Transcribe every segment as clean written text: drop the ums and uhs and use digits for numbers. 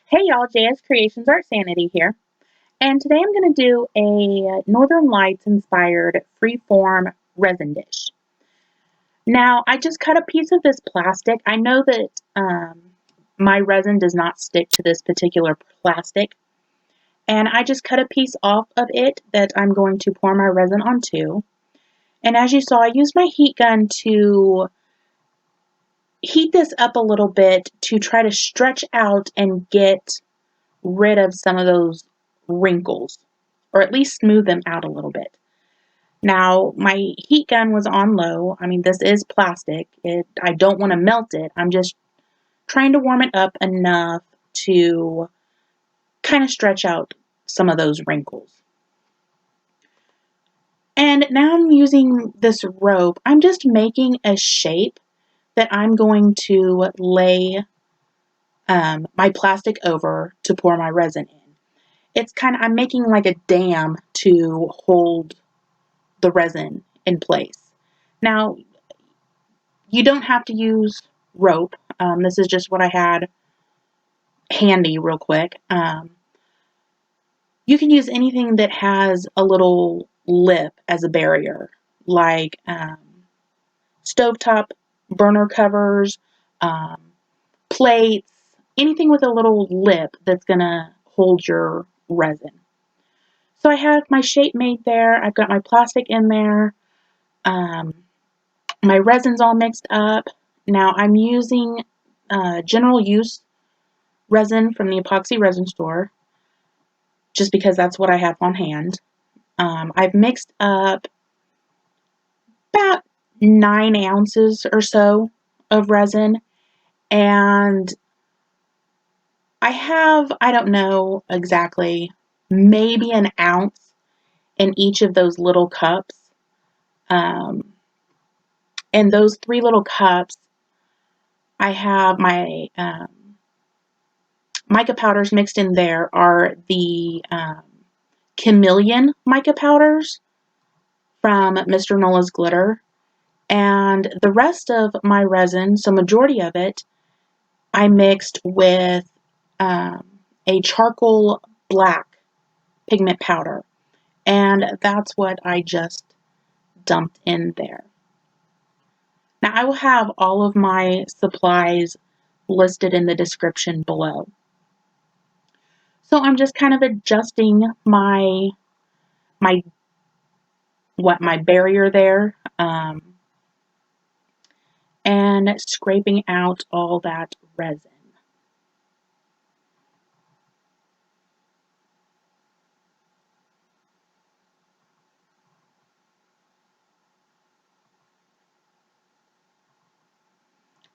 Hey y'all, JS Creations Art Sanity here, and today I'm going to do a Northern Lights inspired freeform resin dish. Now, I just cut a piece of this plastic. I know that my resin does not stick to this particular plastic, and I just cut a piece off of it that I'm going to pour my resin onto. And as you saw, I used my heat gun to heat this up a little bit to try to stretch out and get rid of some of those wrinkles, or at least smooth them out a little bit. Now, my heat gun was on low. I mean, this is plastic. I don't want to melt it. I'm just trying to warm it up enough to kind of stretch out some of those wrinkles. And now I'm using this rope. I'm just making a shape that I'm going to lay my plastic over to pour my resin in. It's I'm making like a dam to hold the resin in place. Now, you don't have to use rope. This is just what I had handy real quick. You can use anything that has a little lip as a barrier, like stovetop burner covers, plates, anything with a little lip that's going to hold your resin. So I have my shape made there. I've got my plastic in there. My resin's all mixed up. Now I'm using general use resin from the Epoxy resin store, just because that's what I have on hand. I've mixed up about 9 ounces or so of resin, and I don't know exactly, maybe an ounce in each of those little cups. And those 3 little cups, I have my mica powders mixed in there are the Chameleon mica powders from Mr. Nola's Glitter. And the rest of my resin, so majority of it, I mixed with a charcoal black pigment powder. And that's what I just dumped in there. Now, I will have all of my supplies listed in the description below. So I'm just kind of adjusting my barrier there, and scraping out all that resin.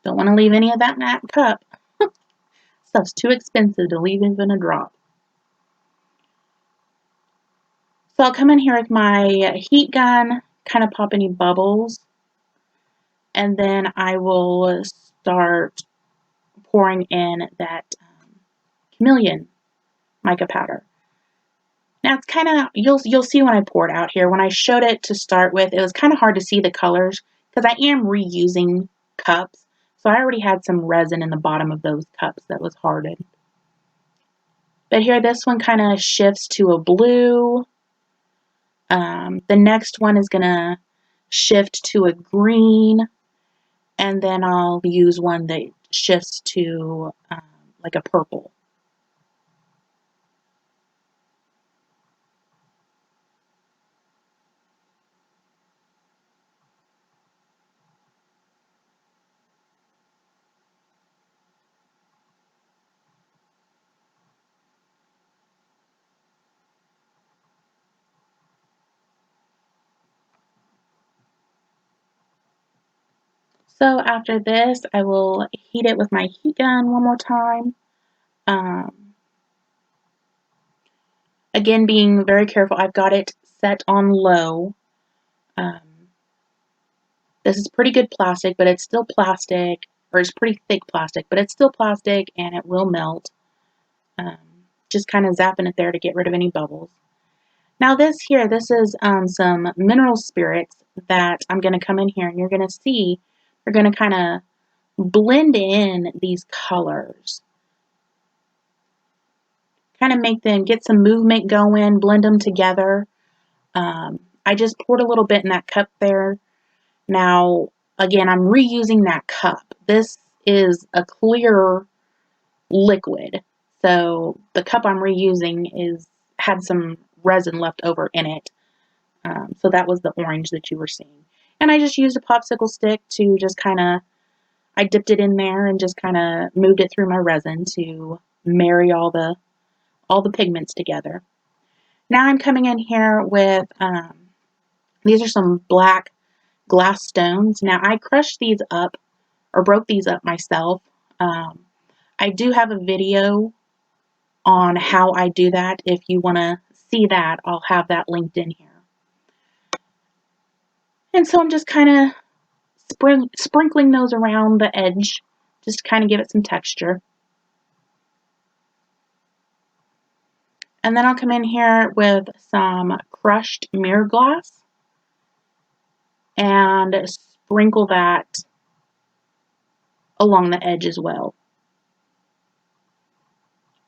Don't want to leave any of that in that cup. Stuff's too expensive to leave even a drop. So I'll come in here with my heat gun, kind of pop any bubbles, and then I will start pouring in that Chameleon mica powder. Now it's kind of, you'll see when I pour it out here. When I showed it to start with, it was kind of hard to see the colors because I am reusing cups. So I already had some resin in the bottom of those cups that was hardened. But here, this one kind of shifts to a blue. The next one is going to shift to a green. And then I'll use one that shifts to like a purple. So after this, I will heat it with my heat gun one more time. Again, being very careful, I've got it set on low. This is pretty good plastic, but it's still plastic, or it's pretty thick plastic, but it's still plastic and it will melt. Just kind of zapping it there to get rid of any bubbles. Now this is some mineral spirits that I'm going to come in here, and you're going to see they're going to kind of blend in these colors. kind of make them, get some movement going, blend them together. I just poured a little bit in that cup there. Now, again, I'm reusing that cup. This is a clear liquid. So the cup I'm reusing had some resin left over in it. So that was the orange that you were seeing. And I just used a popsicle stick to just kind of, I dipped it in there and just kind of moved it through my resin to marry all the pigments together. Now I'm coming in here with, these are some black glass stones. Now I crushed these up, or broke these up myself. I do have a video on how I do that. If you want to see that, I'll have that linked in here. And so I'm just kind of sprinkling those around the edge, just to kind of give it some texture. And then I'll come in here with some crushed mirror glass and sprinkle that along the edge as well.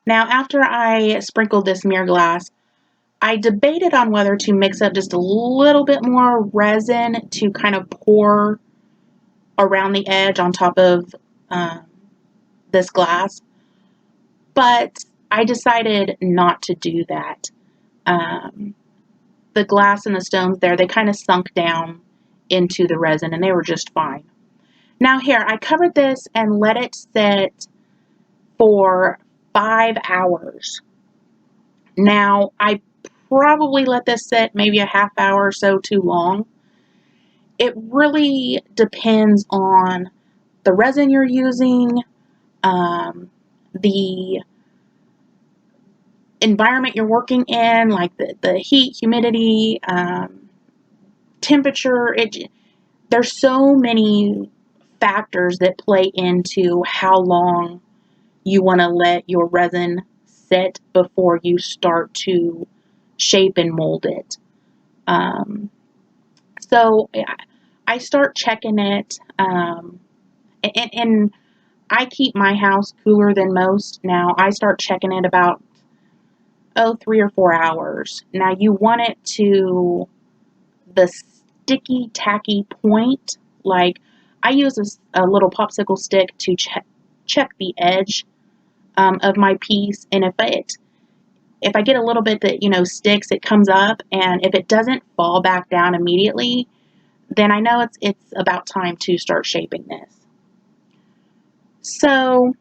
Now, after I sprinkled this mirror glass, I debated on whether to mix up just a little bit more resin to kind of pour around the edge on top of this glass, but I decided not to do that. The glass and the stones there, they kind of sunk down into the resin and they were just fine. Now here, I covered this and let it sit for 5 hours. Now, I probably let this sit maybe a half hour or so too long. It really depends on the resin you're using, the environment you're working in, like the heat, humidity, temperature. There's so many factors that play into how long you want to let your resin sit before you start to shape and mold it. So I start checking it, and I keep my house cooler than most. Now I start checking it about 3 or 4 hours. Now you want it to the sticky, tacky point. Like I use a little popsicle stick to check the edge of my piece, and if I get a little bit that sticks, it comes up, and if it doesn't fall back down immediately, then I know it's about time to start shaping this. So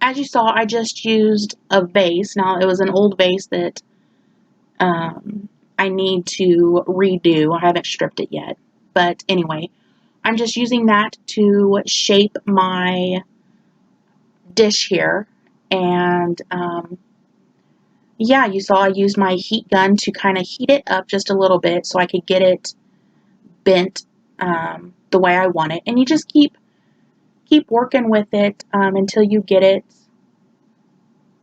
as you saw, I just used a vase. Now it was an old vase that I need to redo. I haven't stripped it yet, but anyway, I'm just using that to shape my dish here. And yeah, you saw I used my heat gun to kind of heat it up just a little bit so I could get it bent the way I want it. And you just keep working with it until you get it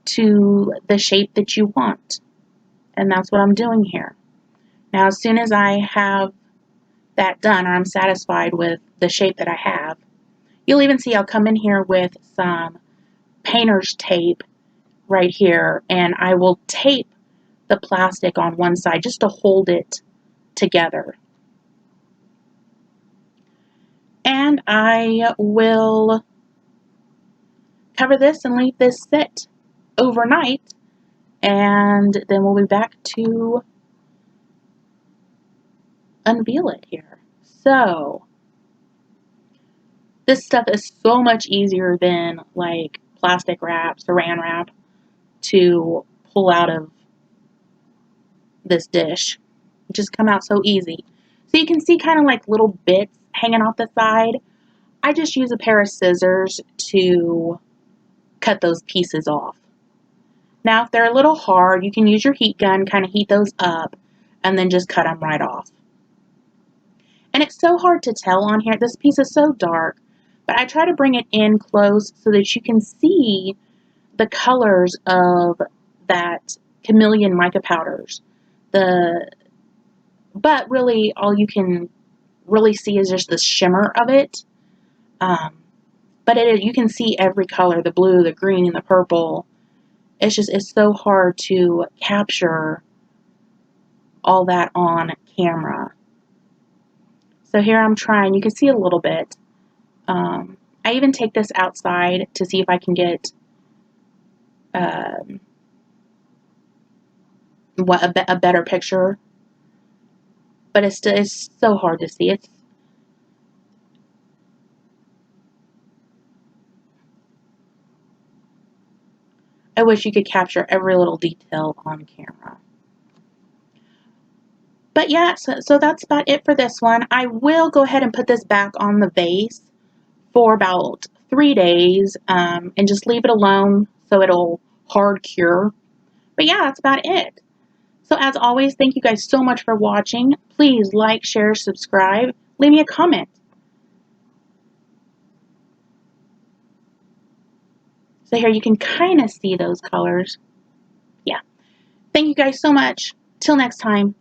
to the shape that you want. And that's what I'm doing here. Now, as soon as I have that done, or I'm satisfied with the shape that I have, you'll even see I'll come in here with some painter's tape right here, and I will tape the plastic on one side just to hold it together. And I will cover this and leave this sit overnight, and then we'll be back to unveil it here. So this stuff is so much easier than like plastic wrap, saran wrap to pull out of this dish. It just come out so easy. So you can see kind of like little bits hanging off the side. I just use a pair of scissors to cut those pieces off. Now if they're a little hard, you can use your heat gun, kind of heat those up, and then just cut them right off. And it's so hard to tell on here. This piece is so dark, but I try to bring it in close so that you can see the colors of that Chameleon mica powders. But really, all you can really see is just the shimmer of it. But you can see every color, the blue, the green, the purple. It's so hard to capture all that on camera. So here I'm trying, you can see a little bit. I even take this outside to see if I can get a better picture, but it's so hard to see. I wish you could capture every little detail on camera. But yeah, so that's about it for this one. I will go ahead and put this back on the vase for about 3 days and just leave it alone so it'll hard cure. But yeah, that's about it. So as always, thank you guys so much for watching. Please like, share, subscribe, leave me a comment. So here you can kind of see those colors. Yeah. Thank you guys so much. Till next time.